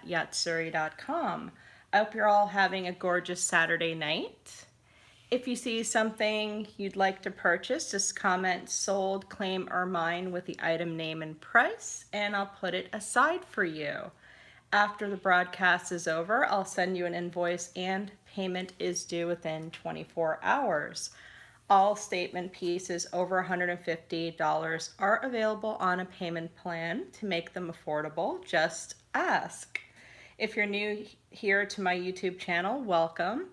Yatzuri.com. I hope you're all having a gorgeous Saturday night. If you see something you'd like to purchase, just comment sold, claim, or mine with the item name and price, and I'll put it aside for you. After the broadcast is over, I'll send you an invoice and payment is due within 24 hours. All statement pieces over $150 are available on a payment plan. To make them affordable, just ask. If you're new here to my YouTube channel, welcome.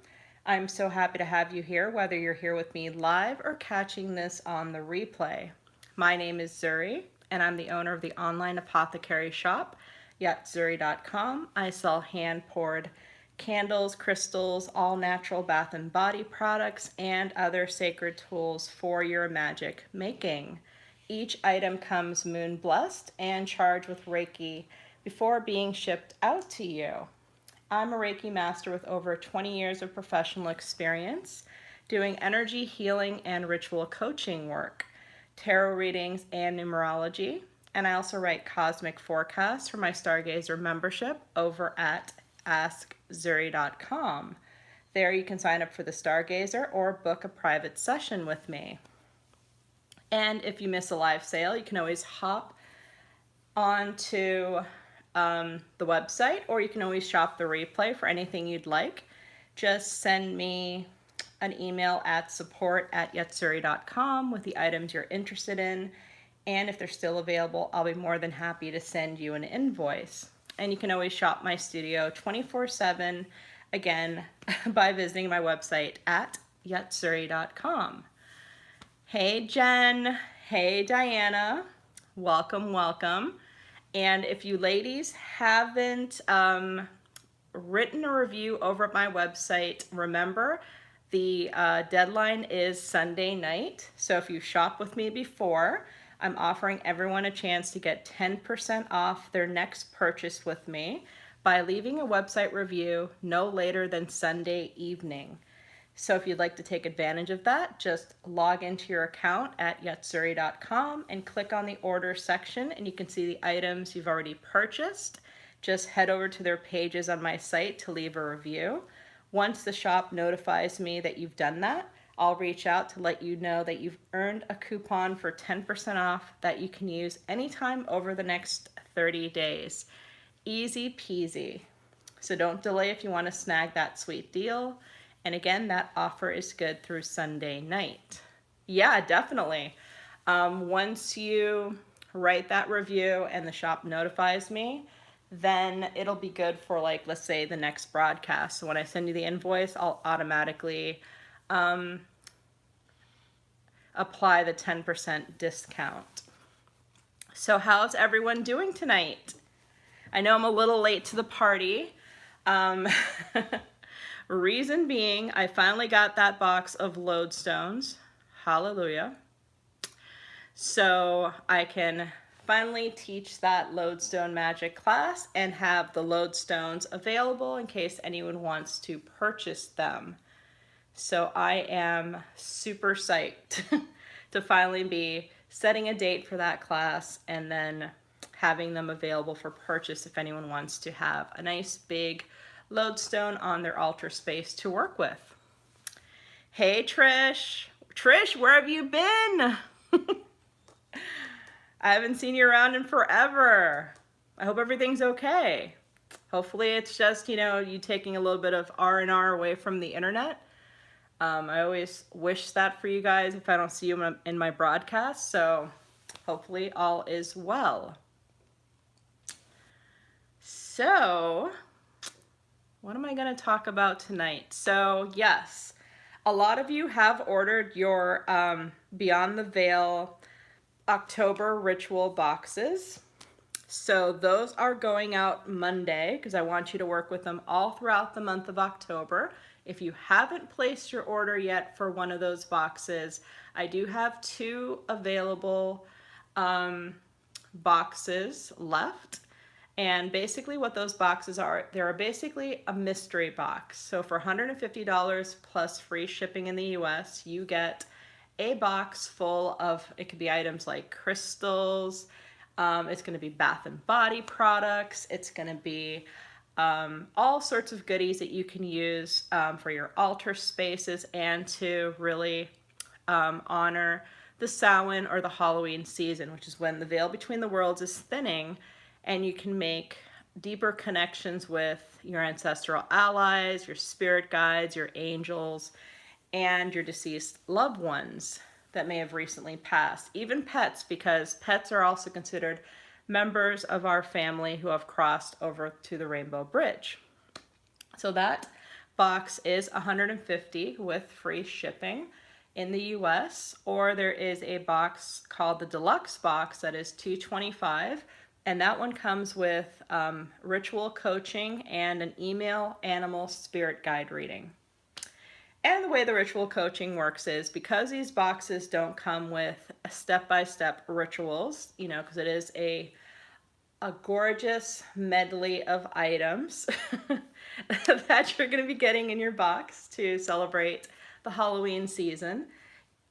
I'm so happy to have you here, whether you're here with me live or catching this on the replay. My name is Zuri, and I'm the owner of the online apothecary shop, Yatzuri.com. I sell hand-poured candles, crystals, all natural bath and body products, and other sacred tools for your magic making. Each item comes moon blessed and charged with Reiki before being shipped out to you. I'm a Reiki master with over 20 years of professional experience doing energy healing and ritual coaching work, tarot readings, and numerology. And I also write cosmic forecasts for my Stargazer membership over at askzuri.com. There you can sign up for the Stargazer or book a private session with me. And if you miss a live sale, you can always hop onto the website, or you can always shop the replay for anything you'd like. Just send me an email at support@yatsuri.com with the items you're interested in, and if they're still available, I'll be more than happy to send you an invoice. And you can always shop my studio 24/7, again, by visiting my website at yatsuri.com. Hey Jen, hey Diana, welcome, welcome. And if you ladies haven't written a review over at my website, remember the deadline is Sunday night. So if you shop with me before, I'm offering everyone a chance to get 10% off their next purchase with me by leaving a website review no later than Sunday evening. So if you'd like to take advantage of that, just log into your account at yatsuri.com and click on the order section, and you can see the items you've already purchased. Just head over to their pages on my site to leave a review. Once the shop notifies me that you've done that, I'll reach out to let you know that you've earned a coupon for 10% off that you can use anytime over the next 30 days. Easy peasy. So don't delay if you want to snag that sweet deal. And again, that offer is good through Sunday night. Yeah, definitely. Once you write that review and the shop notifies me, then it'll be good for, like, let's say the next broadcast. So when I send you the invoice, I'll automatically apply the 10% discount. So how's everyone doing tonight? I know I'm a little late to the party. Reason being, I finally got that box of lodestones. Hallelujah. So I can finally teach that lodestone magic class and have the lodestones available in case anyone wants to purchase them. So I am super psyched to finally be setting a date for that class and then having them available for purchase if anyone wants to have a nice big lodestone on their altar space to work with. Hey Trish. Trish, where have you been? I haven't seen you around in forever. I hope everything's okay. Hopefully it's just, you taking a little bit of R&R away from the internet. I always wish that for you guys if I don't see you in my broadcast, so hopefully all is well. So, what am I going to talk about tonight? So, yes, a lot of you have ordered your Beyond the Veil October ritual boxes. So those are going out Monday because I want you to work with them all throughout the month of October. If you haven't placed your order yet for one of those boxes, I do have 2 available boxes left. And basically what those boxes are, they're basically a mystery box. So for $150 plus free shipping in the US, you get a box full of, it could be items like crystals, It's going to be bath and body products. It's going to be all sorts of goodies that you can use for your altar spaces and to really honor the Samhain or the Halloween season, which is when the veil between the worlds is thinning and you can make deeper connections with your ancestral allies, your spirit guides, your angels, and your deceased loved ones that may have recently passed. Even pets, because pets are also considered members of our family who have crossed over to the Rainbow Bridge. So that box is $150 with free shipping in the US, or there is a box called the deluxe box that is $225, and that one comes with ritual coaching and an email animal spirit guide reading. And the way the ritual coaching works is because these boxes don't come with step-by-step rituals, you know, because it is a gorgeous medley of items that you're going to be getting in your box to celebrate the Halloween season.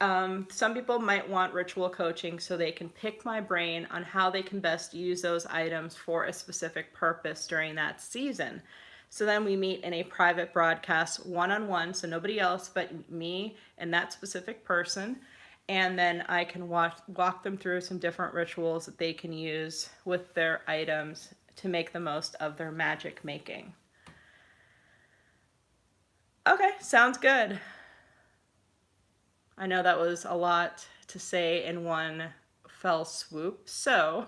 Some people might want ritual coaching so they can pick my brain on how they can best use those items for a specific purpose during that season. So then we meet in a private broadcast one-on-one, so nobody else but me and that specific person. And then I can walk them through some different rituals that they can use with their items to make the most of their magic making. Okay, sounds good. I know that was a lot to say in one fell swoop, so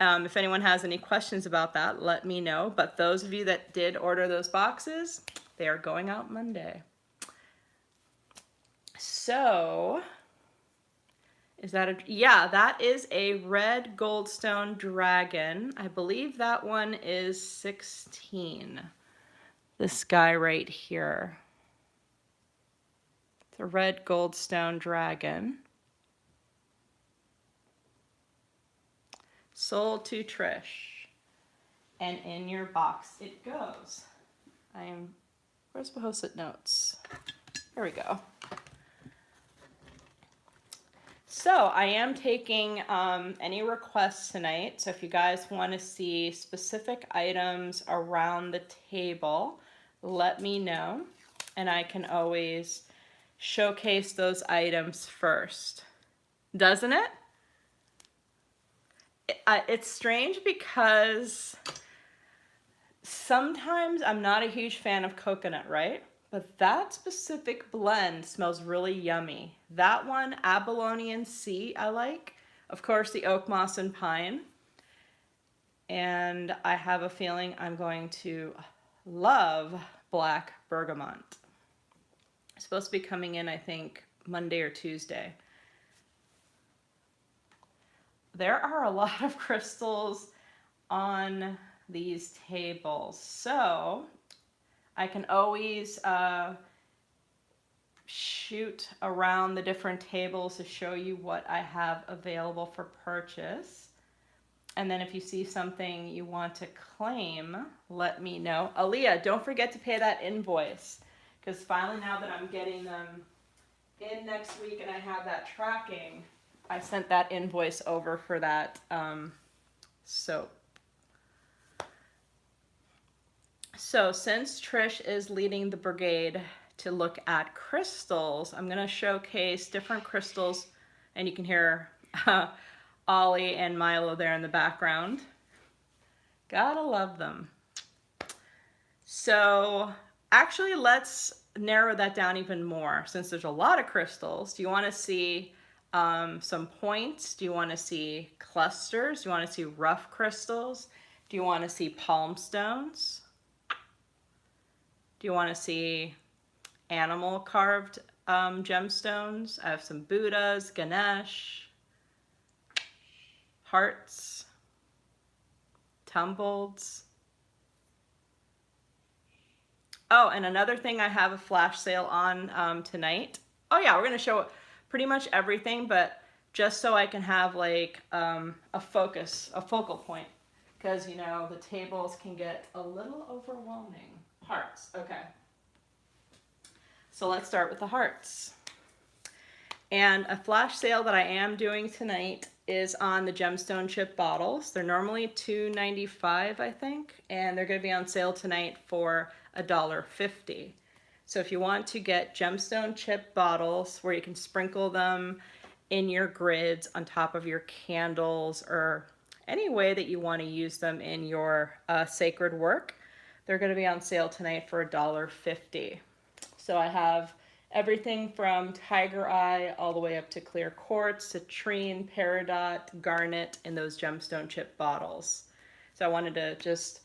if anyone has any questions about that, let me know. But those of you that did order those boxes, they are going out Monday. So, is that yeah, that is a red goldstone dragon. I believe that one is 16. This guy right here. The red goldstone dragon. Sold to Trish. And in your box it goes. Where's the post-it notes? There we go. So I am taking any requests tonight. So if you guys want to see specific items around the table, let me know. And I can always showcase those items first. Doesn't it? It's strange because sometimes I'm not a huge fan of coconut, right? But that specific blend smells really yummy. That one, Abalone Sea, I like. Of course, the oak moss and pine. And I have a feeling I'm going to love black bergamot. It's supposed to be coming in, I think, Monday or Tuesday. There are a lot of crystals on these tables, so I can always shoot around the different tables to show you what I have available for purchase. And then if you see something you want to claim, let me know. Aaliyah, don't forget to pay that invoice, because finally now that I'm getting them in next week and I have that tracking, I sent that invoice over for that soap. So since Trish is leading the brigade to look at crystals, I'm going to showcase different crystals, and you can hear Ollie and Milo there in the background. Gotta love them. So actually, let's narrow that down even more. Since there's a lot of crystals, do you want to see some points? Do you want to see clusters? Do you want to see rough crystals? Do you want to see palm stones? Do you want to see animal carved gemstones? I have some Buddhas, Ganesh, hearts, tumbleds. Oh, and another thing I have a flash sale on tonight. Oh yeah, we're going to show pretty much everything, but just so I can have like a focal point. Because, you know, the tables can get a little overwhelming. Hearts, okay. So let's start with the hearts. And a flash sale that I am doing tonight is on the gemstone chip bottles. They're normally $2.95, I think, and they're going to be on sale tonight for $1.50. So if you want to get gemstone chip bottles where you can sprinkle them in your grids on top of your candles or any way that you want to use them in your sacred work, they're going to be on sale tonight for $1.50. So I have everything from tiger eye all the way up to clear quartz, citrine, peridot, garnet in those gemstone chip bottles. So I wanted to just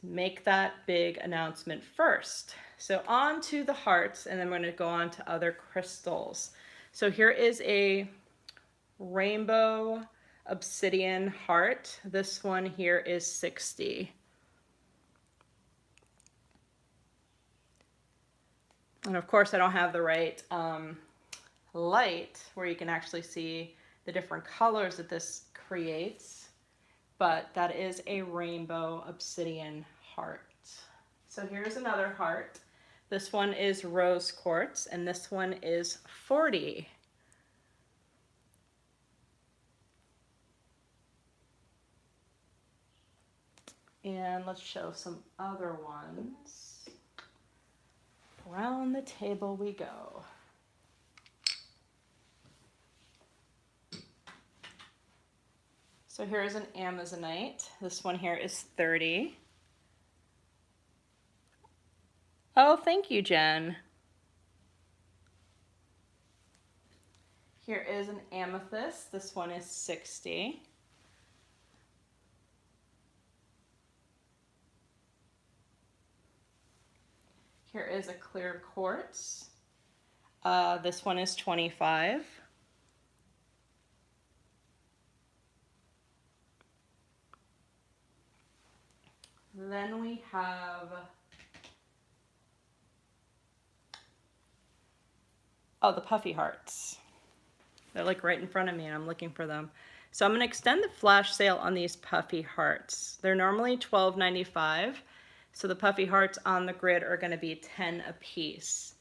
make that big announcement first. So on to the hearts, and then we're going to go on to other crystals. So here is a rainbow obsidian heart. This one here is 60. And of course I don't have the right light where you can actually see the different colors that this creates, but that is a rainbow obsidian heart. So here's another heart. This one is rose quartz, and this one is 40. And let's show some other ones. Around the table we go. So here's an Amazonite. This one here is 30. Oh, thank you, Jen. Here is an amethyst. This one is 60. Here is a clear quartz. This one is 25. Then we have, oh, the puffy hearts. They're like right in front of me and I'm looking for them. So I'm going to extend the flash sale on these puffy hearts. They're normally $12.95. So the puffy hearts on the grid are going to be 10 a piece.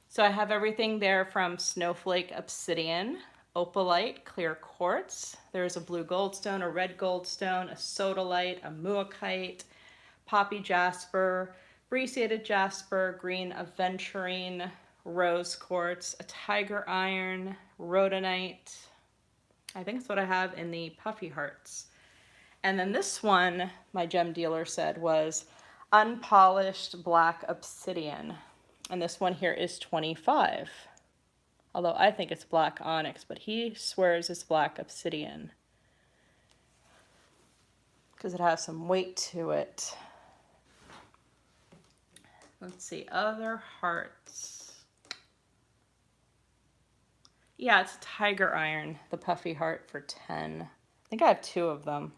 So I have everything there from snowflake obsidian, opalite, clear quartz. There's a blue goldstone, a red goldstone, a sodalite, a muokkite, poppy jasper, brecciated jasper, green aventurine, rose quartz, a tiger iron, rhodonite. I think that's what I have in the puffy hearts. And then this one, my gem dealer said, was unpolished black obsidian. And this one here is 25. Although I think it's black onyx, but he swears it's black obsidian because it has some weight to it. Let's see, other hearts. Yeah, it's tiger iron, the puffy heart for 10. I think I have 2 of them.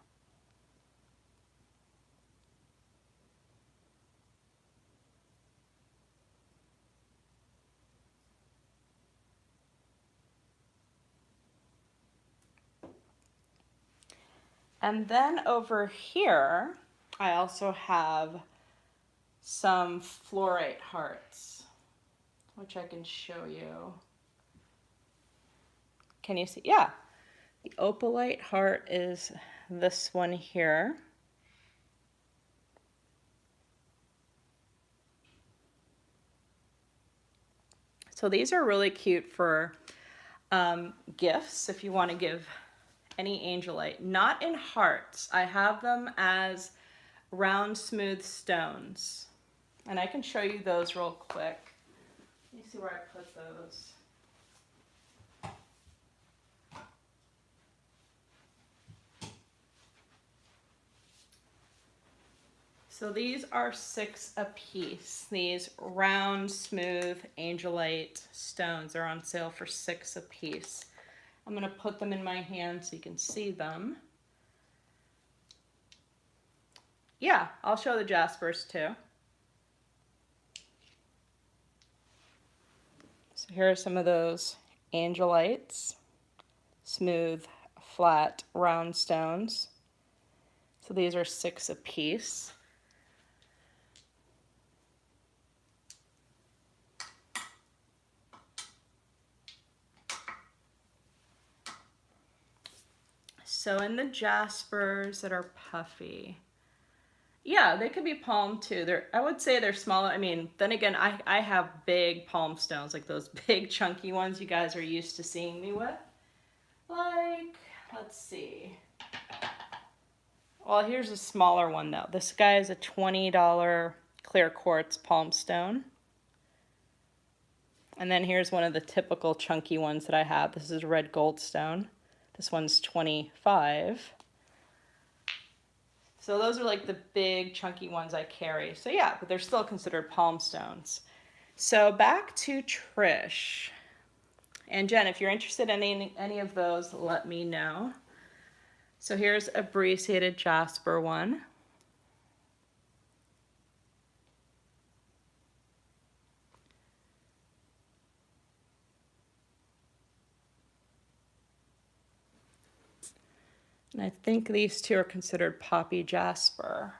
And then over here, I also have some fluorite hearts, which I can show you. Can you see? Yeah. The opalite heart is this one here. So these are really cute for gifts if you want to give any angelite. Not in hearts. I have them as round smooth stones. And I can show you those real quick. Let me see where I put those. So these are 6 a piece. These round, smooth angelite stones are on sale for 6 a piece. I'm going to put them in my hand so you can see them. Yeah, I'll show the jaspers too. So here are some of those angelites, smooth, flat, round stones. So these are 6 a piece. So in the jaspers that are puffy, yeah, they could be palm too. I would say they're smaller. I mean, then again, I have big palm stones, like those big chunky ones you guys are used to seeing me with. Like, let's see. Well, here's a smaller one though. This guy is a $20 clear quartz palm stone. And then here's one of the typical chunky ones that I have. This is red goldstone. This one's 25. So those are like the big chunky ones I carry. So yeah, but they're still considered palm stones. So back to Trish. And Jen, if you're interested in any of those, let me know. So here's a brecciated jasper one. And I think these two are considered poppy jasper.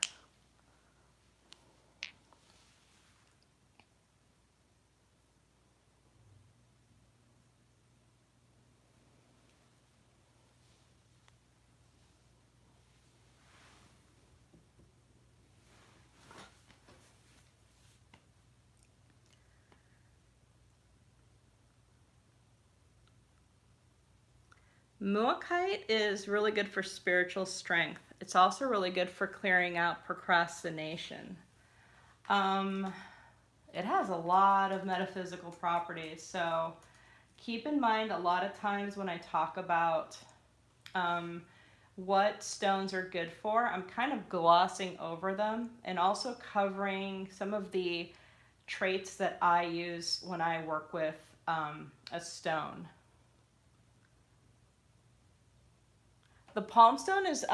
Muakkite is really good for spiritual strength. It's also really good for clearing out procrastination. It has a lot of metaphysical properties, so keep in mind a lot of times when I talk about what stones are good for, I'm kind of glossing over them and also covering some of the traits that I use when I work with a stone. The palm stone is,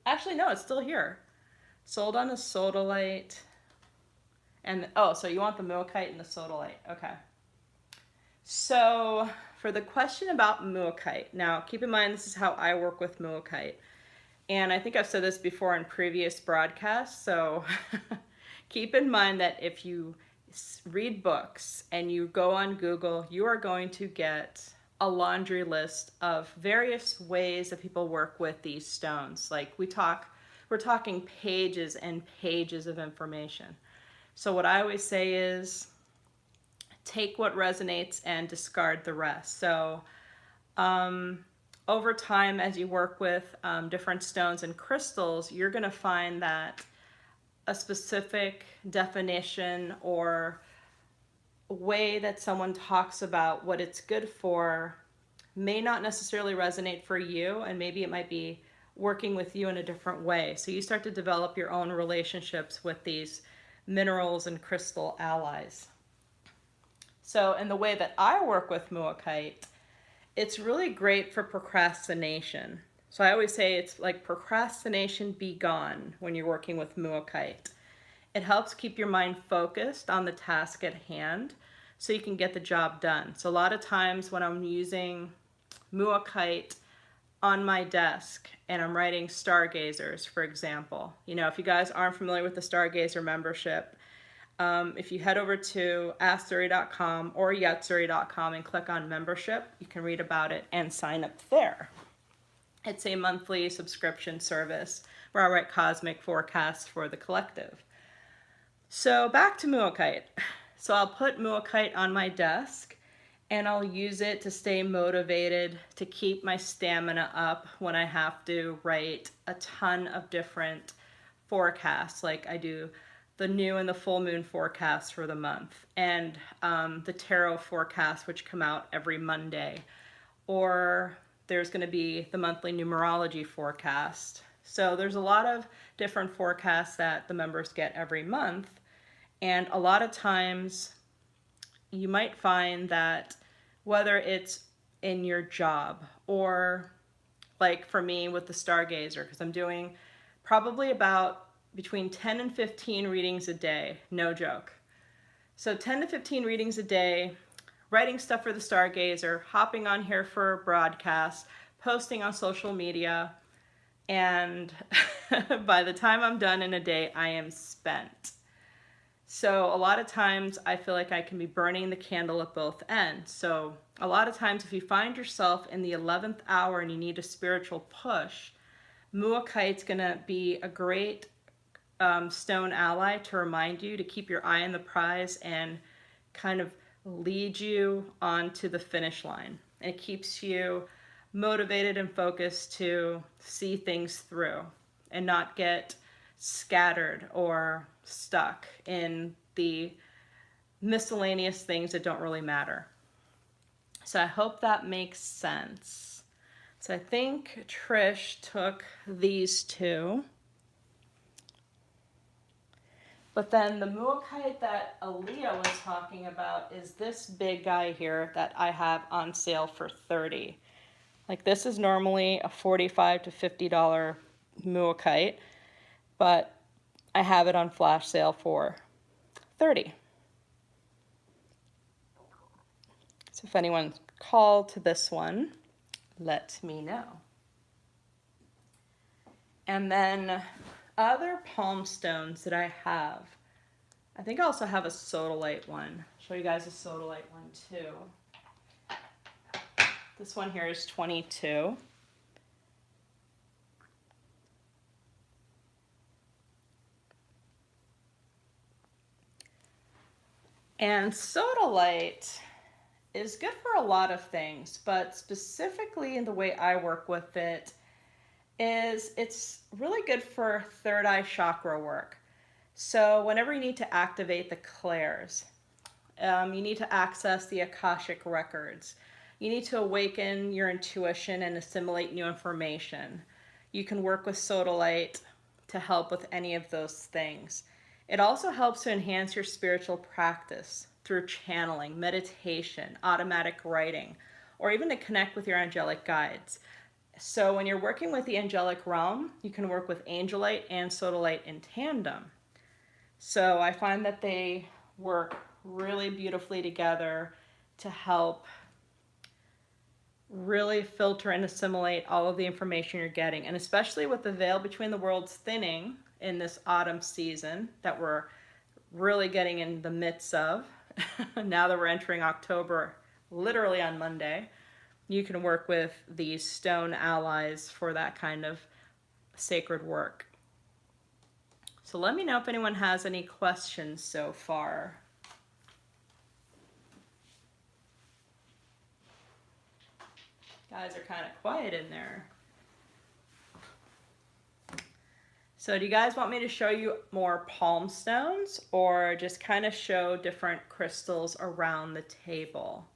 actually no, it's still here. Sold on a sodalite. And, oh, so you want the muakkite and the sodalite. Okay. So for the question about muakkite, now keep in mind this is how I work with muakkite. And I think I've said this before in previous broadcasts, so keep in mind that if you read books and you go on Google, you are going to get a laundry list of various ways that people work with these stones. Like we're talking pages and pages of information. So what I always say is take what resonates and discard the rest. So over time, as you work with different stones and crystals, you're going to find that a specific definition or way that someone talks about what it's good for may not necessarily resonate for you, and maybe it might be working with you in a different way. So you start to develop your own relationships with these minerals and crystal allies. So in the way that I work with muakkite, it's really great for procrastination. So I always say it's like procrastination be gone when you're working with muakkite. It helps keep your mind focused on the task at hand so you can get the job done. So a lot of times when I'm using muakkite on my desk and I'm writing stargazers, for example, you know, if you guys aren't familiar with the Stargazer membership, if you head over to Yatzuri.com or Yatzuri.com and click on membership, you can read about it and sign up there. It's a monthly subscription service where I write cosmic forecasts for the collective. So back to muakkite. So I'll put muakkite on my desk and I'll use it to stay motivated, to keep my stamina up when I have to write a ton of different forecasts. Like I do the new and the full moon forecasts for the month, and the tarot forecasts, which come out every Monday. Or there's going to be the monthly numerology forecast. So there's a lot of different forecasts that the members get every month. And a lot of times you might find that whether it's in your job or like for me with the Stargazer, because I'm doing probably about between 10 and 15 readings a day, no joke. So 10 to 15 readings a day, writing stuff for the Stargazer, hopping on here for broadcasts, posting on social media, and by the time I'm done in a day, I am spent. So a lot of times I feel like I can be burning the candle at both ends. So a lot of times if you find yourself in the 11th hour and you need a spiritual push, Muakite's going to be a great stone ally to remind you to keep your eye on the prize and kind of lead you onto the finish line. And it keeps you motivated and focused to see things through and not get scattered or stuck in the miscellaneous things that don't really matter. So I hope that makes sense. So I think Trish took these two. But then the Muakite that Aaliyah was talking about is this big guy here that I have on sale for $30. Like this is normally a $45 to $50 Muakite, but I have it on flash sale for $30. So if anyone called to this one, let me know. And then other palm stones that I have. I think I also have a sodalite one. I'll show you guys a sodalite one too. This one here is 22. And sodalite is good for a lot of things, but specifically in the way I work with it is it's really good for third eye chakra work. So whenever you need to activate the clairs, you need to access the Akashic records, you need to awaken your intuition and assimilate new information, you can work with sodalite to help with any of those things. It also helps to enhance your spiritual practice through channeling, meditation, automatic writing, or even to connect with your angelic guides. So when you're working with the angelic realm, you can work with angelite and sodalite in tandem. So I find that they work really beautifully together to help really filter and assimilate all of the information you're getting. And especially with the veil between the worlds thinning in this autumn season that we're really getting in the midst of, now that we're entering October, literally on Monday, you can work with these stone allies for that kind of sacred work. So let me know if anyone has any questions so far. Guys are kind of quiet in there. So do you guys want me to show you more palm stones or just kind of show different crystals around the table?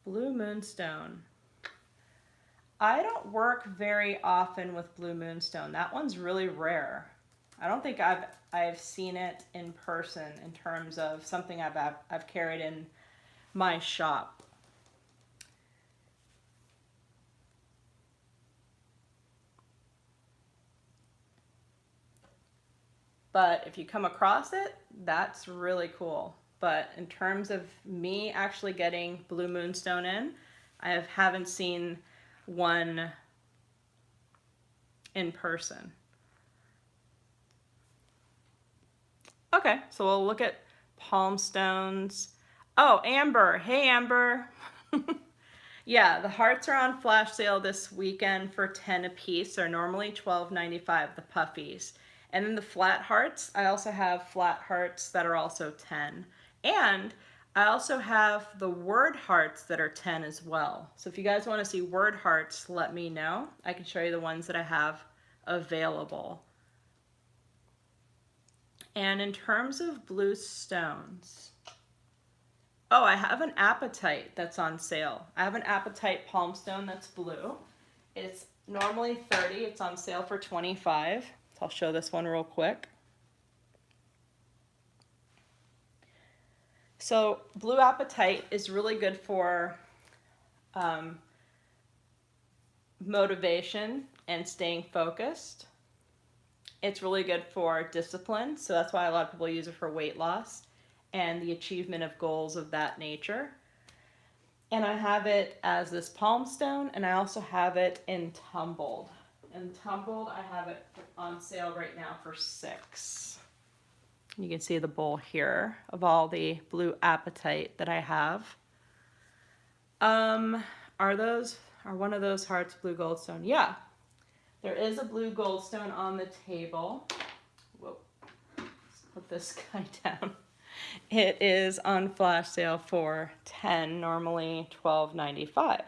Blue moonstone. I don't work very often with blue moonstone. That one's really rare. I don't think I've seen it in person in terms of something I've carried in my shop. But if you come across it, that's really cool. But in terms of me actually getting blue moonstone in, I haven't seen one in person. Okay, so we'll look at palm stones. Oh, Amber. Hey, Amber. Yeah, the hearts are on flash sale this weekend for 10 a piece. They're normally $12.95, the puffies. And then the flat hearts, I also have flat hearts that are also 10. And I also have the word hearts that are 10 as well. So if you guys want to see word hearts, let me know. I can show you the ones that I have available. And in terms of blue stones, oh, I have an apatite that's on sale. I have an apatite palm stone that's blue. It's normally $30. It's on sale for $25. So I'll show this one real quick. So blue apatite is really good for motivation and staying focused. It's really good for discipline, so that's why a lot of people use it for weight loss and the achievement of goals of that nature. And I have it as this palm stone, and I also have it in tumbled. And tumbled, I have it on sale right now for $6. You can see the bowl here of all the blue apatite that I have. Are one of those hearts blue goldstone? Yeah, there is a blue goldstone on the table. Whoa, let's put this guy down. It is on flash sale for $10, normally $12.95.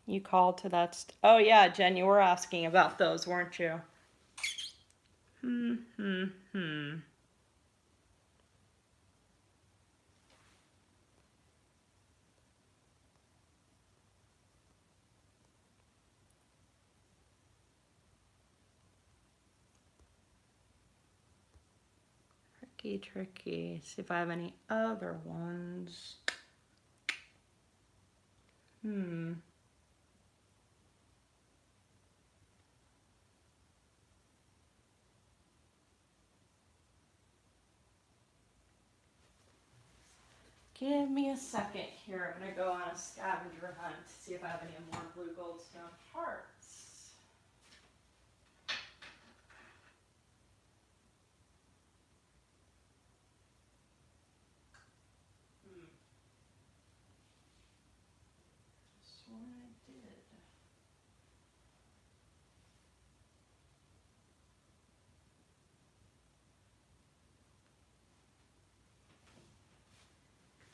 You called to that. Oh yeah, Jen, you were asking about those, weren't you? Tricky. See if I have any other ones. Give me a second here. I'm going to go on a scavenger hunt to see if I have any more blue goldstone hearts. Sworn I did.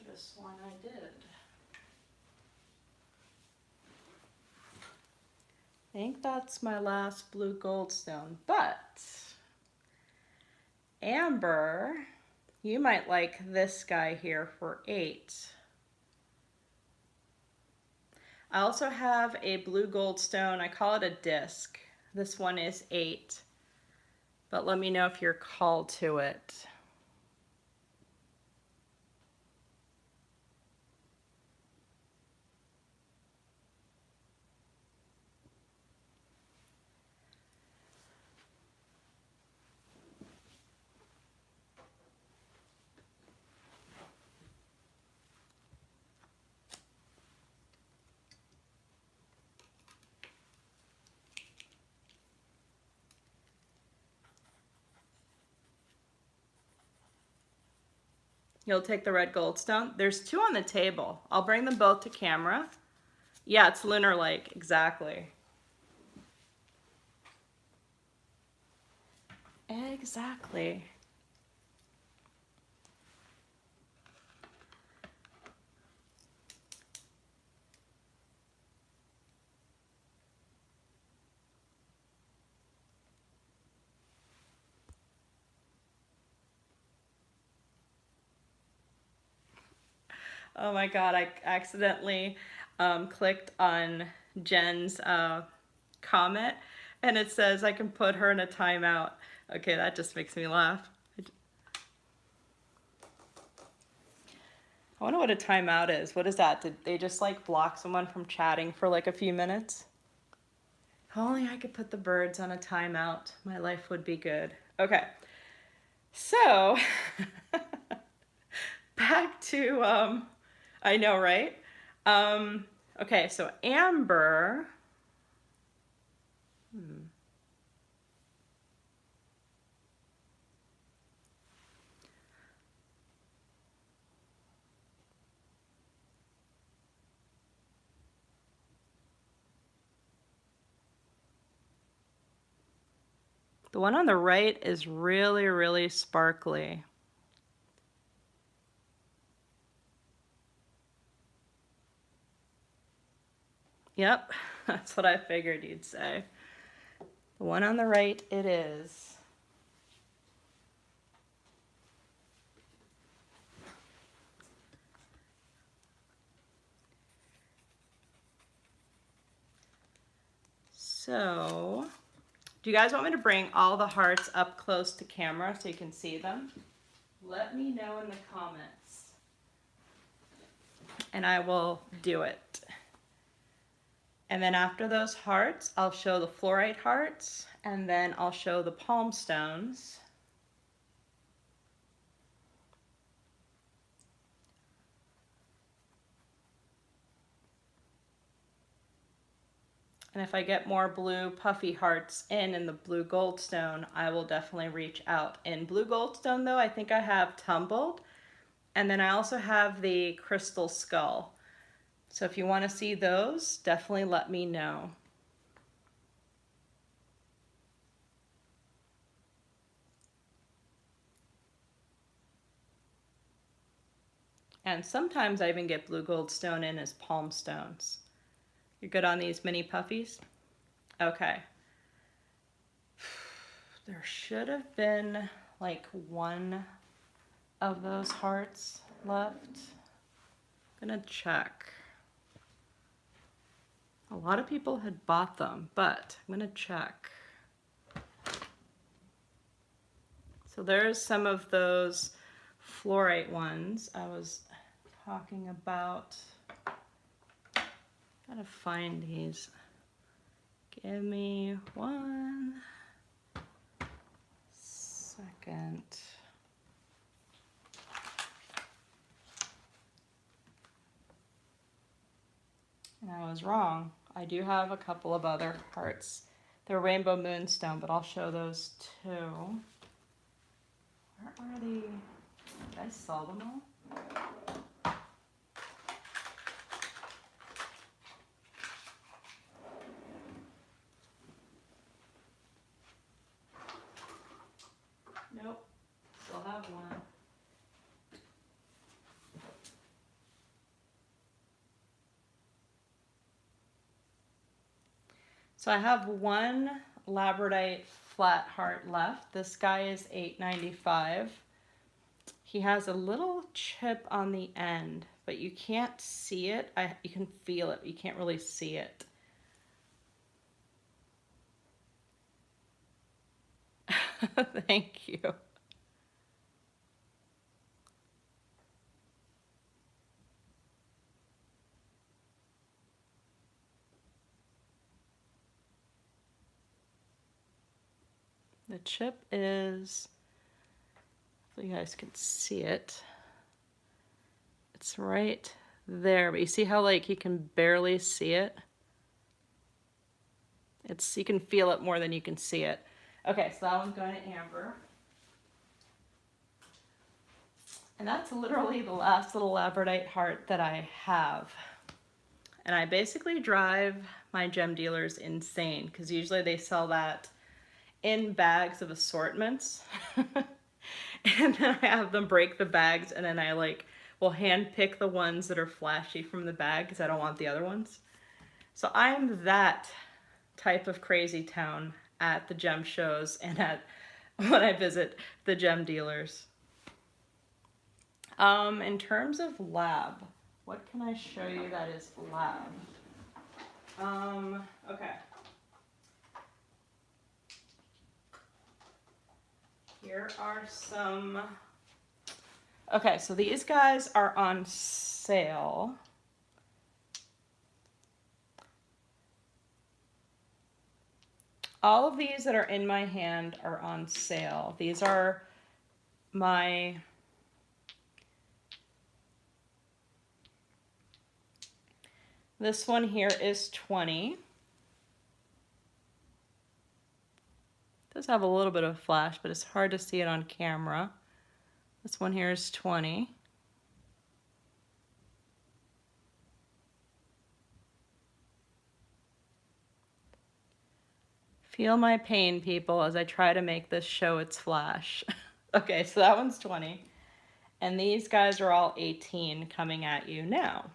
This one I did. I think that's my last blue goldstone, but Amber, you might like this guy here for $8. I also have a blue goldstone. I call it a disc. This one is $8, but let me know if you're called to it. You'll take the red goldstone. There's 2 on the table. I'll bring them both to camera. Yeah, it's Lunar Lake, exactly. Exactly. Oh my God, I accidentally clicked on Jen's comment and it says I can put her in a timeout. Okay, that just makes me laugh. I wonder what a timeout is. What is that? Did they just like block someone from chatting for like a few minutes? If only I could put the birds on a timeout. My life would be good. Okay, so back to, I know, right? Okay, so Amber. The one on the right is really, really sparkly. Yep, that's what I figured you'd say. The one on the right, it is. So, do you guys want me to bring all the hearts up close to camera so you can see them? Let me know in the comments, and I will do it. And then after those hearts, I'll show the fluorite hearts, and then I'll show the palm stones. And if I get more blue puffy hearts in the blue goldstone, I will definitely reach out. In blue goldstone though, I think I have tumbled. And then I also have the crystal skull. So if you want to see those, definitely let me know. And sometimes I even get blue goldstone in as palm stones. You're good on these mini puffies? Okay. There should have been like one of those hearts left. I'm gonna check. A lot of people had bought them, but I'm gonna check. So there's some of those fluorite ones I was talking about. Gotta find these. Give me 1 second. And I was wrong. I do have a couple of other hearts. They're rainbow moonstone, but I'll show those too. Where are they? Did I sell them all? Nope. Still have one. So I have one labradorite flat heart left. This guy is $8.95. He has a little chip on the end, but you can't see it. You can feel it, but you can't really see it. Thank you. The chip is, so you guys can see it. It's right there, but you see how like you can barely see it? You can feel it more than you can see it. Okay, so that one's going to Amber. And that's literally the last little labradorite heart that I have. And I basically drive my gem dealers insane because usually they sell that in bags of assortments. And then I have them break the bags, and then I will hand pick the ones that are flashy from the bag because I don't want the other ones. So I'm that type of crazy town at the gem shows and when I visit the gem dealers. In terms of lab, what can I show you that is lab? Okay. Here are some. Okay, so these guys are on sale. All of these that are in my hand are on sale. These are my this one here is 20. Does have a little bit of flash, but it's hard to see it on camera. This one here is 20. Feel my pain, people, as I try to make this show its flash. Okay, so that one's 20. And these guys are all 18 coming at you now.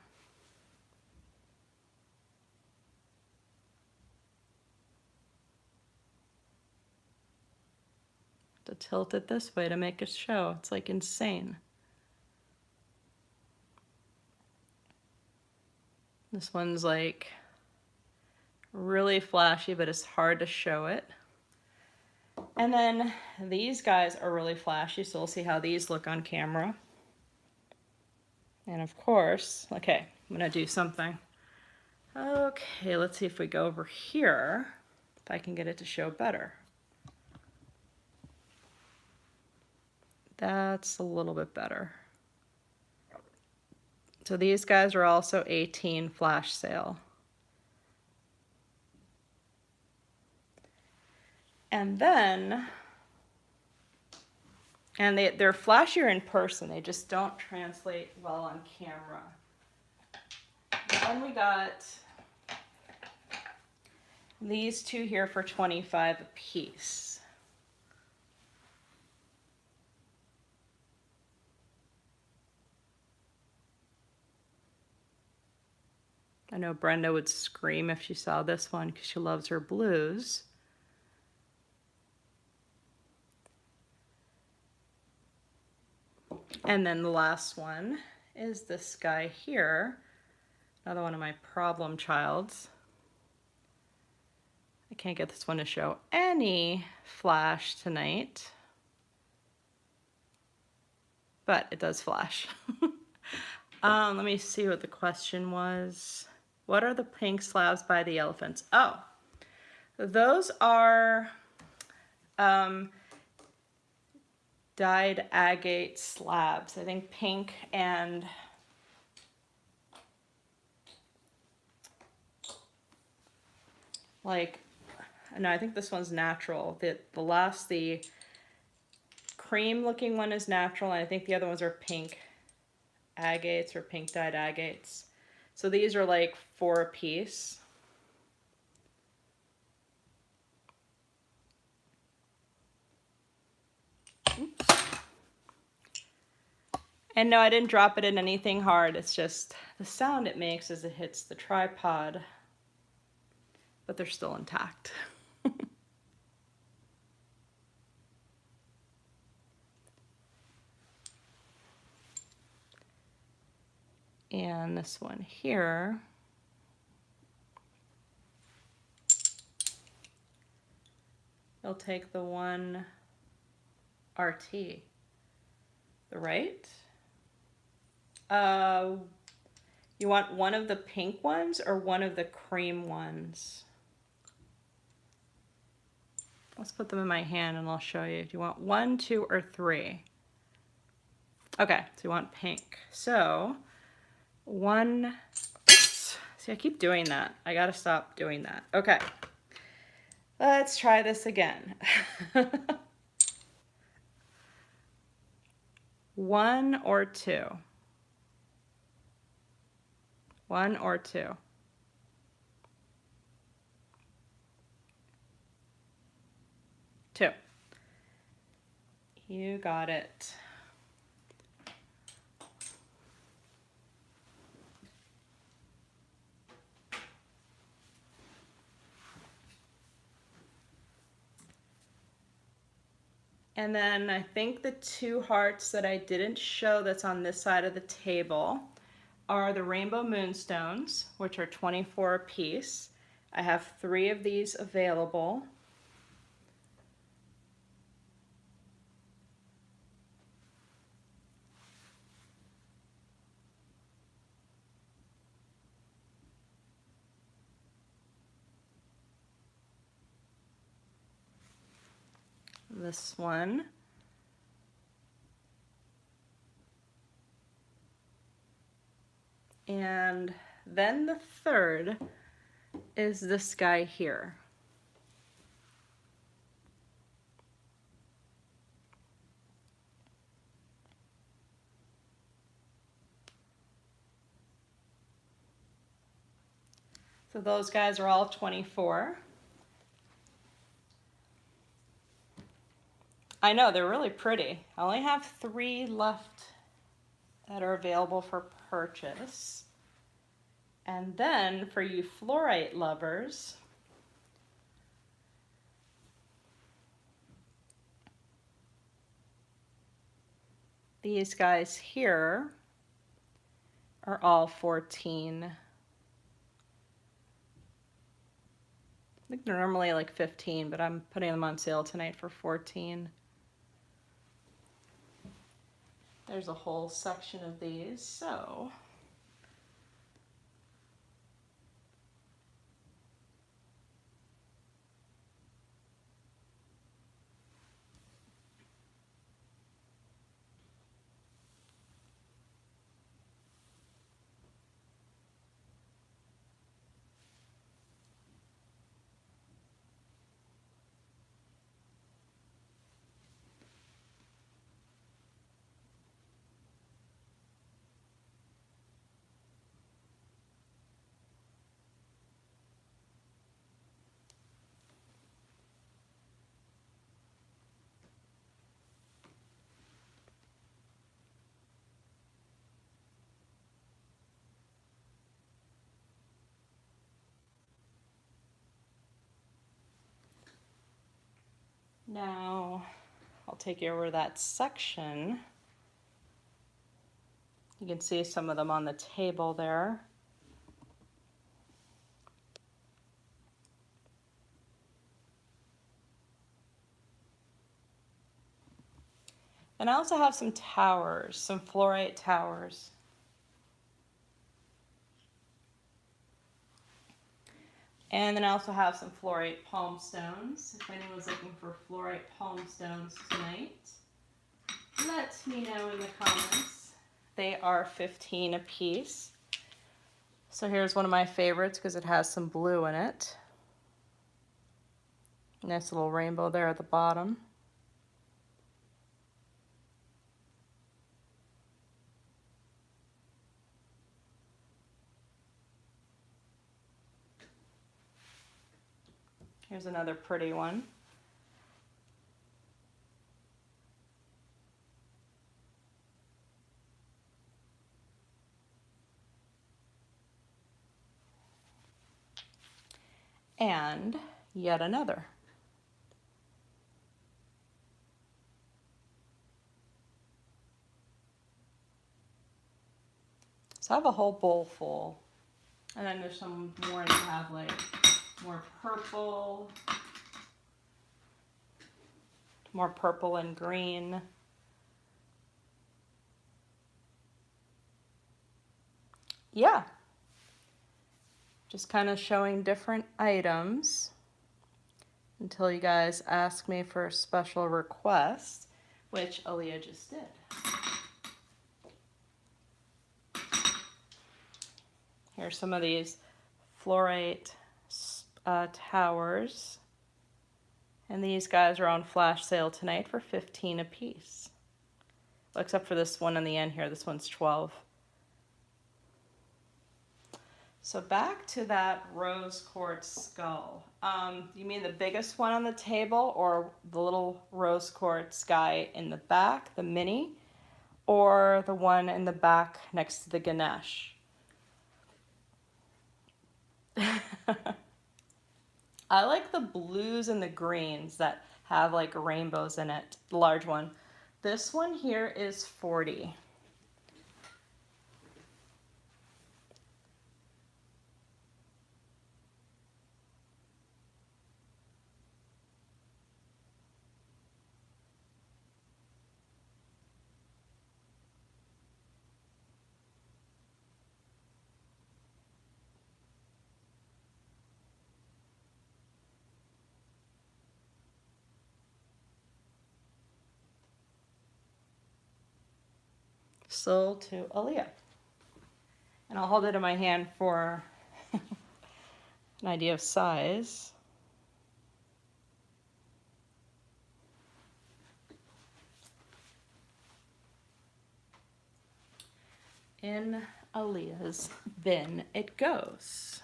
To tilt it this way to make a show. It's like insane. This one's like really flashy, but it's hard to show it. And then these guys are really flashy, so we'll see how these look on camera. And of course, okay, I'm gonna do something. Okay, let's see if we go over here, if I can get it to show better. That's a little bit better. So these guys are also 18 flash sale. And then, and they're flashier in person, they just don't translate well on camera. Then we got these two here for $25 a piece. I know Brenda would scream if she saw this one because she loves her blues. And then the last one is this guy here, another one of my problem childs. I can't get this one to show any flash tonight, but it does flash. Let me see what the question was. What are the pink slabs by the elephants? Oh, those are dyed agate slabs. I think pink and like, no, I think this one's natural. The cream looking one is natural, and I think the other ones are pink agates or pink dyed agates. So these are like 4 a piece. Oops. And no, I didn't drop it in anything hard. It's just the sound it makes as it hits the tripod, but they're still intact. And this one here, I'll take the one RT, the right. You want one of the pink ones or one of the cream ones? Let's put them in my hand and I'll show you. Do you want 1, 2, or 3? Okay, so you want pink. So 1, oops. See, I keep doing that. I gotta stop doing that. Okay, let's try this again. 1 or 2? 1 or 2? 2. You got it. And then I think the 2 hearts that I didn't show that's on this side of the table are the rainbow moonstones, which are 24 a piece. I have 3 of these available. This one. And then the third is this guy here. So those guys are all 24. I know, they're really pretty. I only have 3 left that are available for purchase. And then for you fluorite lovers, these guys here are all 14. I think they're normally like 15, but I'm putting them on sale tonight for 14. There's a whole section of these, so Now, I'll take you over to that section. You can see some of them on the table there. And I also have some towers, some fluorite towers. And then I also have some fluorite palm stones. If anyone's looking for fluorite palm stones tonight, let me know in the comments. They are 15 a piece. So here's one of my favorites because it has some blue in it. Nice little rainbow there at the bottom. Here's another pretty one. And yet another. So I have a whole bowl full. And then there's some more that have like more purple and green. Yeah. Just kind of showing different items until you guys ask me for a special request, which Aaliyah just did. Here's some of these fluorite towers. And these guys are on flash sale tonight for 15 a piece. Well, except for this one in the end here. This one's 12. So back to that rose quartz skull. You mean the biggest one on the table or the little rose quartz guy in the back, the mini, or the one in the back next to the Ganesh? I like the blues and the greens that have like rainbows in it, the large one. This one here is 40. Sold to Aaliyah. And I'll hold it in my hand for an idea of size. In Aaliyah's bin it goes.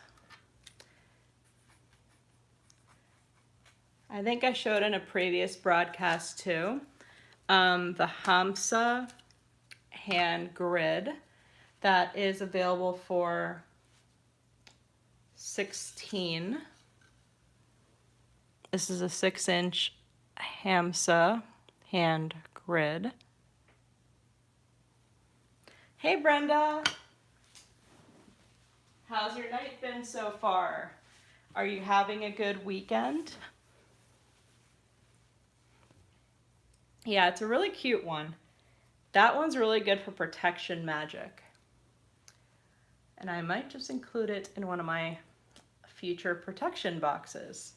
I think I showed in a previous broadcast too, the Hamsa hand grid that is available for 16. This is a 6-inch Hamsa hand grid. Hey Brenda, how's your night been so far? Are you having a good weekend? Yeah, it's a really cute one. That one's really good for protection magic. And I might just include it in one of my future protection boxes.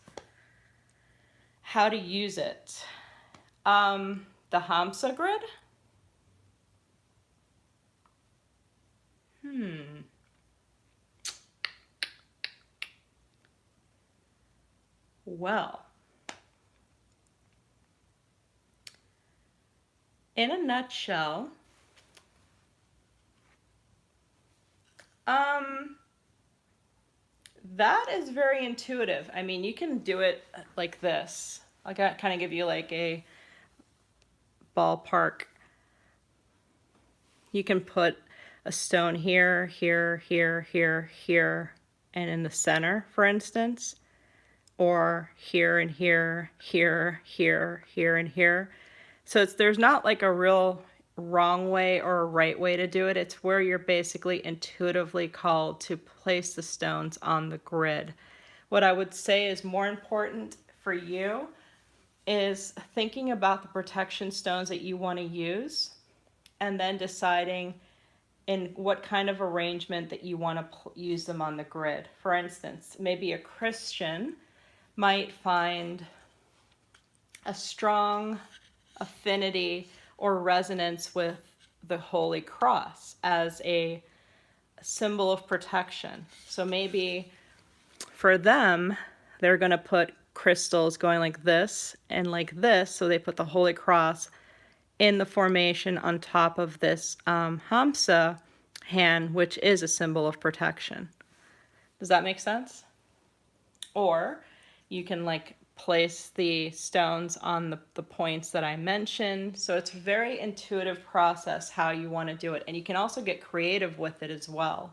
How to use it. The Hamsa grid? Well, in a nutshell, that is very intuitive. I mean, you can do it like this. I'll kind of give you like a ballpark. You can put a stone here, here, here, here, here, and in the center, for instance. or here and here, here, here, here, and here. So there's not like a real wrong way or a right way to do it. It's where you're basically intuitively called to place the stones on the grid. What I would say is more important for you is thinking about the protection stones that you want to use and then deciding in what kind of arrangement that you want to use them on the grid. For instance, maybe a Christian might find a strong affinity or resonance with the Holy Cross as a symbol of protection. So maybe for them, they're going to put crystals going like this and like this. So they put the Holy Cross in the formation on top of this Hamsa hand, which is a symbol of protection. Does that make sense? Or you can like place the stones on the points that I mentioned. So it's a very intuitive process how you want to do it. And you can also get creative with it as well.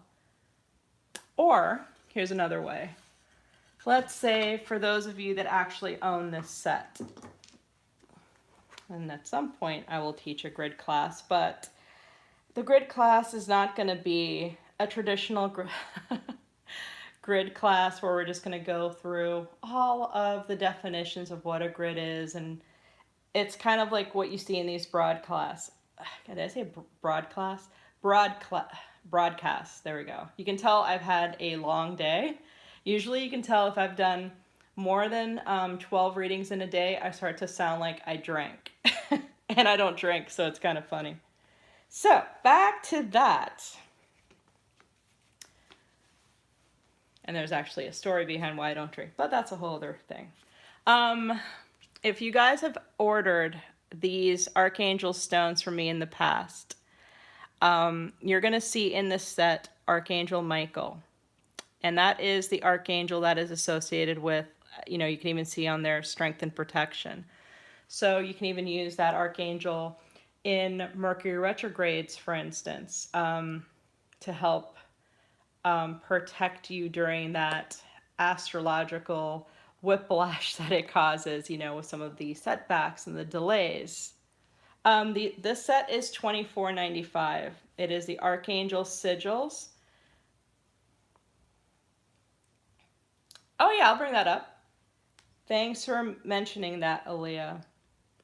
Or here's another way. Let's say for those of you that actually own this set, and at some point I will teach a grid class, but the grid class is not going to be a traditional grid class where we're just going to go through all of the definitions of what a grid is, and it's kind of like what you see in these broadcasts. Did I say broadcast? Broadcast. There we go. You can tell I've had a long day. Usually you can tell if I've done more than 12 readings in a day, I start to sound like I drank. And I don't drink, so it's kind of funny. So back to that. And there's actually a story behind why I don't drink, but that's a whole other thing. If you guys have ordered these Archangel stones from me in the past, you're going to see in this set Archangel Michael. And that is the Archangel that is associated with, you can even see on there strength and protection. So you can even use that Archangel in Mercury retrogrades, for instance, to help protect you during that astrological whiplash that it causes, with some of the setbacks and the delays. This set is $24.95. It is the Archangel Sigils. Oh yeah, I'll bring that up. Thanks for mentioning that, Aaliyah.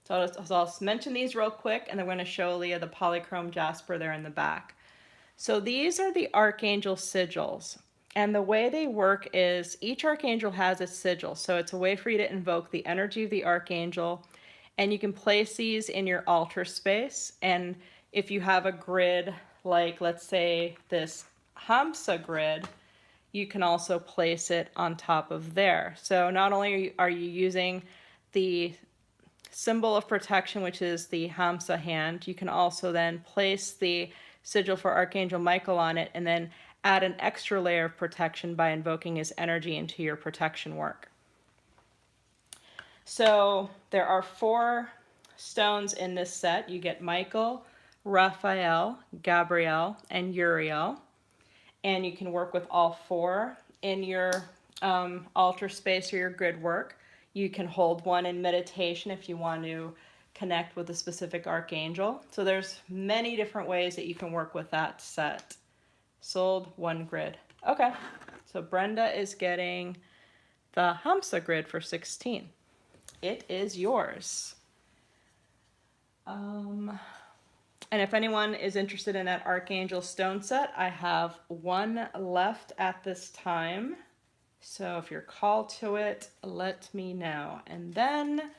So I'll mention these real quick, and then we're going to show Aaliyah the polychrome jasper there in the back. So these are the Archangel Sigils. And the way they work is each Archangel has a sigil. So it's a way for you to invoke the energy of the Archangel. And you can place these in your altar space. And if you have a grid, like let's say this Hamsa grid, you can also place it on top of there. So not only are you using the symbol of protection, which is the Hamsa hand, you can also then place the sigil for Archangel Michael on it and then add an extra layer of protection by invoking his energy into your protection work. So there are 4 stones in this set. You get Michael, Raphael, Gabriel, and Uriel. And you can work with all 4 in your altar space or your grid work. You can hold one in meditation if you want to connect with a specific archangel. So there's many different ways that you can work with that set. Sold 1 grid. Okay, so Brenda is getting the Hamsa grid for 16. It is yours. And if anyone is interested in that Archangel stone set, I have 1 left at this time. So if you're called to it, let me know. And then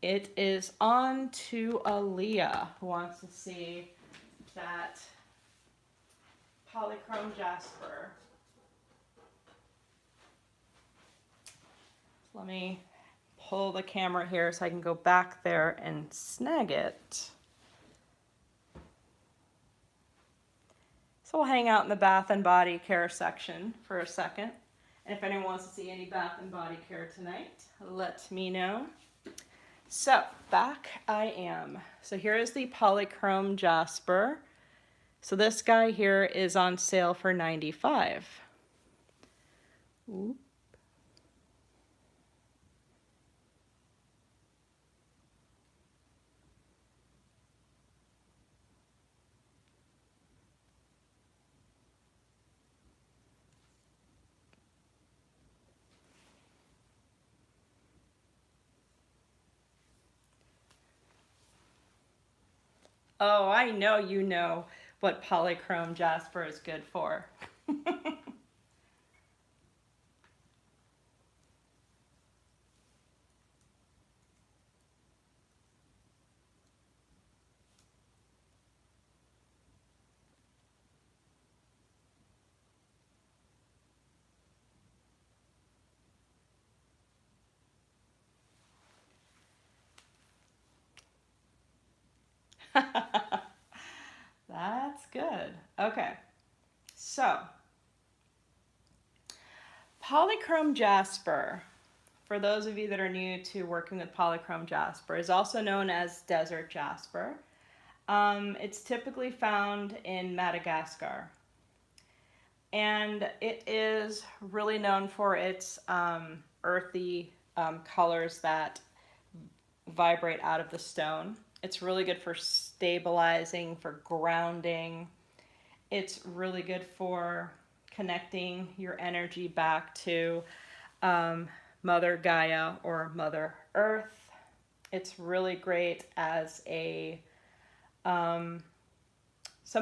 it is on to Aaliyah, who wants to see that polychrome jasper. Let me pull the camera here so I can go back there and snag it. So we'll hang out in the Bath and Body Care section for a second. And if anyone wants to see any Bath and Body Care tonight, let me know. So back I am. So here is the polychrome jasper. So this guy here is on sale for $95. Oop. Oh, I know you know what polychrome jasper is good for. That's good. Okay, so polychrome jasper, for those of you that are new to working with polychrome jasper, is also known as desert jasper. It's typically found in Madagascar, and it is really known for its earthy colors that vibrate out of the stone. It's really good for stabilizing, for grounding. It's really good for connecting your energy back to Mother Gaia or Mother Earth. It's really great as a, some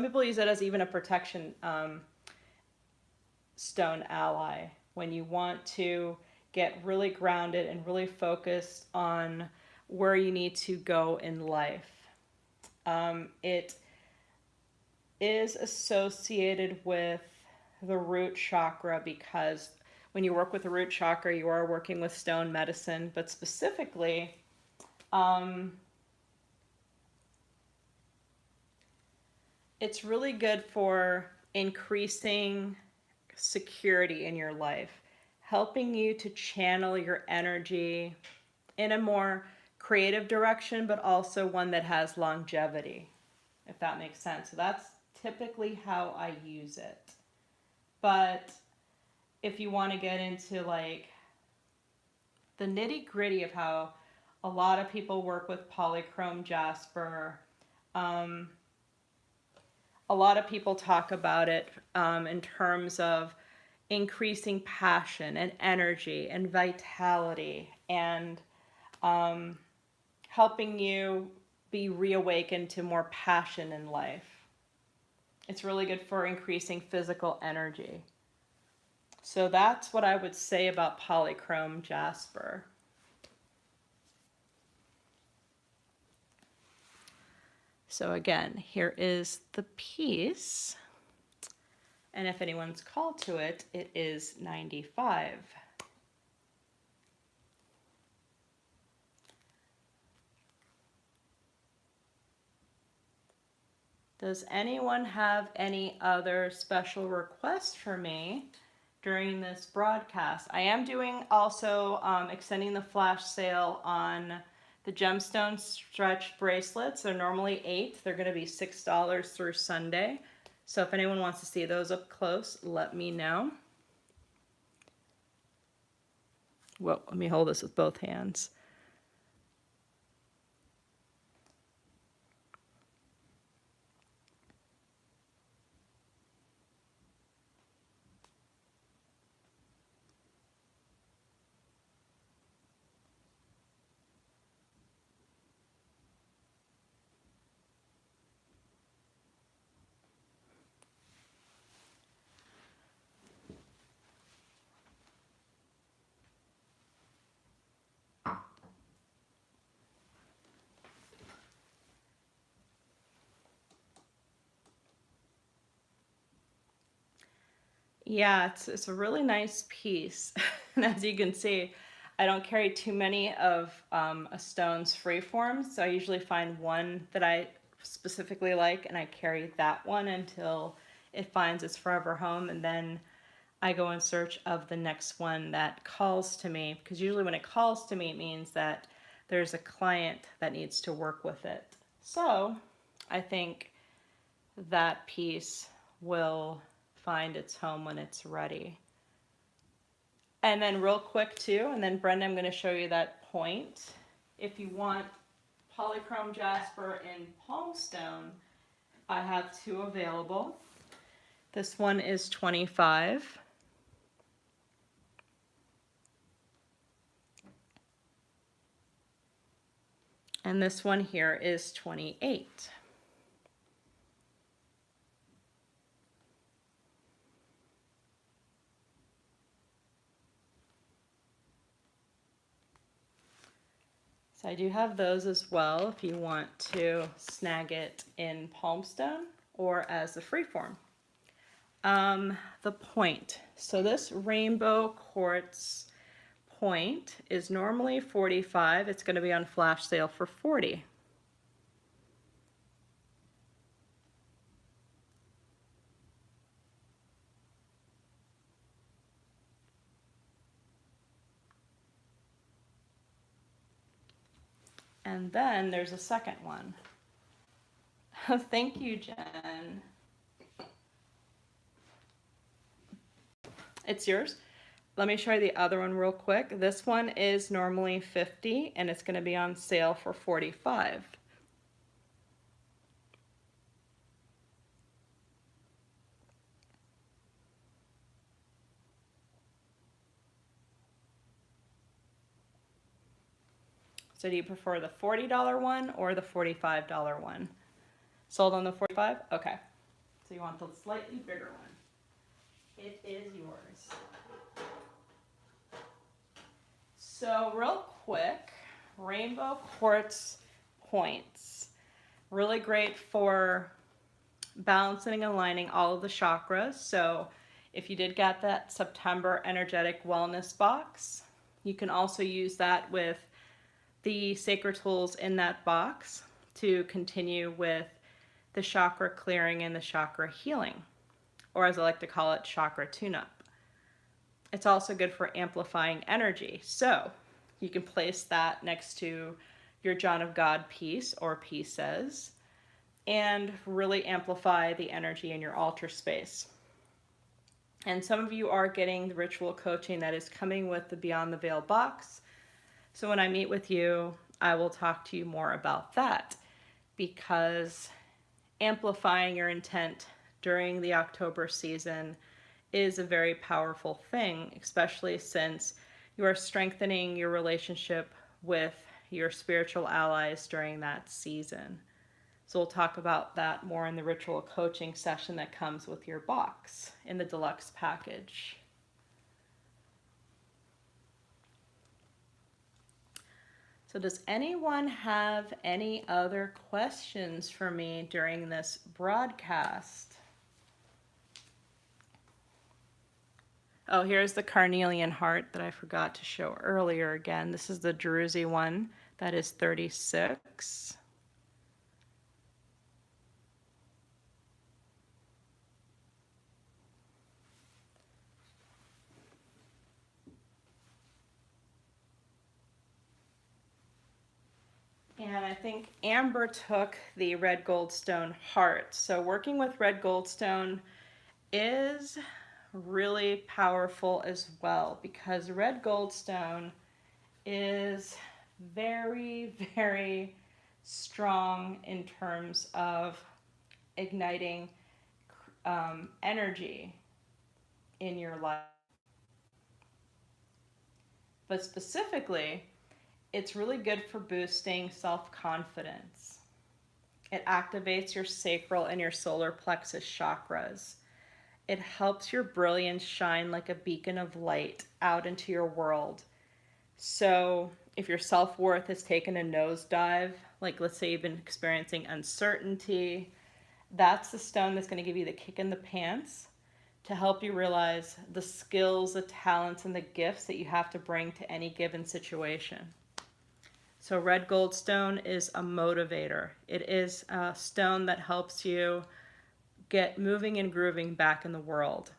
people use it as even a protection stone ally when you want to get really grounded and really focused on where you need to go in life. It is associated with the root chakra because when you work with the root chakra, you are working with stone medicine, but specifically, it's really good for increasing security in your life, helping you to channel your energy in a more creative direction, but also one that has longevity, if that makes sense. So that's typically how I use it. But if you want to get into like the nitty gritty of how a lot of people work with polychrome jasper, um, a lot of people talk about it in terms of increasing passion and energy and vitality and helping you be reawakened to more passion in life. It's really good for increasing physical energy. So that's what I would say about polychrome jasper. So again, here is the piece. And if anyone's called to it, it is 95. Does anyone have any other special requests for me during this broadcast? I am doing also extending the flash sale on the gemstone stretch bracelets. They're normally $8. They're going to be $6 through Sunday. So if anyone wants to see those up close, let me know. Well, let me hold this with both hands. Yeah, it's a really nice piece. And as you can see, I don't carry too many of a stone's freeforms, so I usually find one that I specifically like, and I carry that one until it finds its forever home, and then I go in search of the next one that calls to me, because usually when it calls to me, it means that there's a client that needs to work with it. So I think that piece will find its home when it's ready. And then real quick too, and then Brenda, I'm going to show you that point. If you want polychrome jasper in palmstone, I have two available. This one is 25. And this one here is 28. So I do have those as well if you want to snag it in palmstone or as a freeform. The point. So this rainbow quartz point is normally $45. It's going to be on flash sale for $40. And then there's a second one. Thank you, Jen. It's yours. Let me show you the other one real quick. This one is normally $50 and it's going to be on sale for $45. So do you prefer the $40 one or the $45 one? Sold on the $45? Okay. So you want the slightly bigger one. It is yours. So real quick, rainbow quartz points. Really great for balancing and aligning all of the chakras. So if you did get that September energetic wellness box, you can also use that with the sacred tools in that box to continue with the chakra clearing and the chakra healing, or as I like to call it, chakra tune-up. It's also good for amplifying energy. So you can place that next to your John of God piece or pieces and really amplify the energy in your altar space. And some of you are getting the ritual coaching that is coming with the Beyond the Veil box. So when I meet with you, I will talk to you more about that, because amplifying your intent during the October season is a very powerful thing, especially since you are strengthening your relationship with your spiritual allies during that season. So we'll talk about that more in the ritual coaching session that comes with your box in the deluxe package. So does anyone have any other questions for me during this broadcast? Oh, here's the carnelian heart that I forgot to show earlier again. This is the Druzy one. That is 36. And I think Amber took the red goldstone heart. So working with red goldstone is really powerful as well, because red goldstone is very, very strong in terms of igniting energy in your life. But specifically, it's really good for boosting self-confidence. It activates your sacral and your solar plexus chakras. It helps your brilliance shine like a beacon of light out into your world. So if your self-worth has taken a nosedive, like let's say you've been experiencing uncertainty, that's the stone that's going to give you the kick in the pants to help you realize the skills, the talents, and the gifts that you have to bring to any given situation. So red goldstone is a motivator. It is a stone that helps you get moving and grooving back in the world.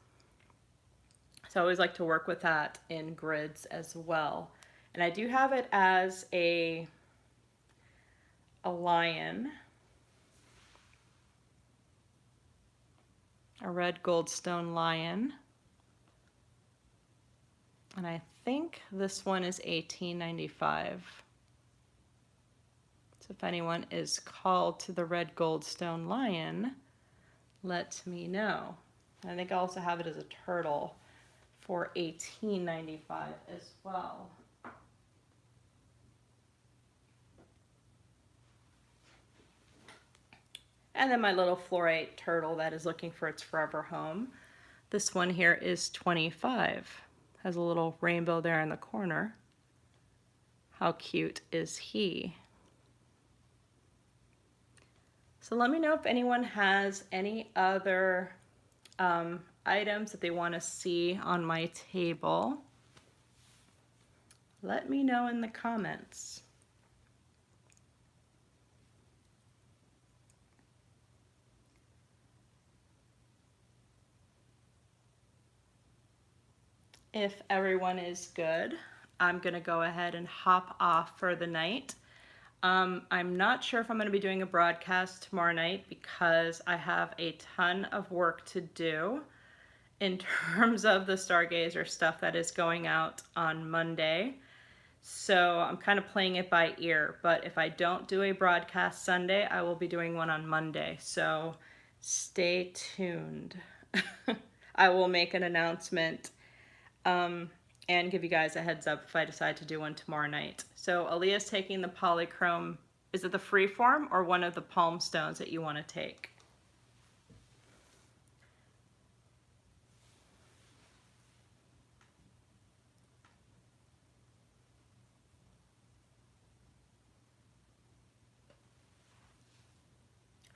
So I always like to work with that in grids as well. And I do have it as a lion, a red goldstone lion. And I think this one is $18.95. So if anyone is called to the red goldstone lion, let me know. I think I also have it as a turtle for $18.95 as well. And then my little fluorite turtle that is looking for its forever home. This one here is $25. Has a little rainbow there in the corner. How cute is he? So let me know if anyone has any other items that they want to see on my table. Let me know in the comments. If everyone is good, I'm going to go ahead and hop off for the night. I'm not sure if I'm going to be doing a broadcast tomorrow night because I have a ton of work to do in terms of the Stargazer stuff that is going out on Monday. So I'm kind of playing it by ear, but if I don't do a broadcast Sunday, I will be doing one on Monday. So stay tuned. I will make an announcement and give you guys a heads up if I decide to do one tomorrow night. So Aaliyah's taking the polychrome. Is it the freeform or one of the palm stones that you want to take?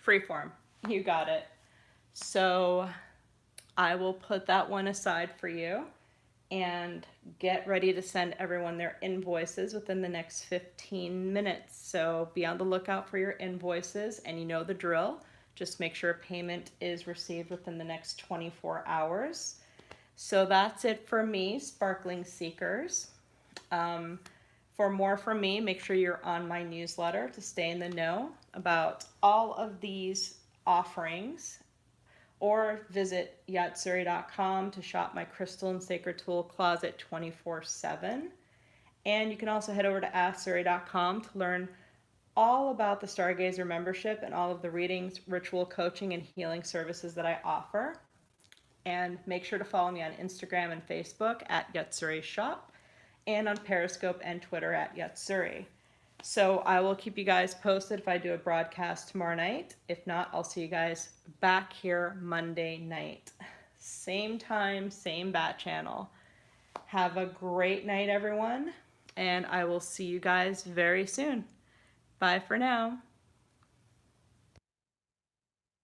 Freeform. You got it. So I will put that one aside for you and get ready to send everyone their invoices within the next 15 minutes. So be on the lookout for your invoices, and you know the drill. Just make sure payment is received within the next 24 hours. So that's it for me, Sparkling Seekers. For more from me, make sure you're on my newsletter to stay in the know about all of these offerings, or visit Yatzuri.com to shop my Crystal and Sacred Tool Closet 24/7. And you can also head over to Yatzuri.com to learn all about the Stargazer membership and all of the readings, ritual coaching, and healing services that I offer. And make sure to follow me on Instagram and Facebook at Yatzuri Shop, and on Periscope and Twitter at Yatzuri. So I will keep you guys posted if I do a broadcast tomorrow night. If not, I'll see you guys back here Monday night. Same time, same bat channel. Have a great night, everyone, and I will see you guys very soon. Bye for now.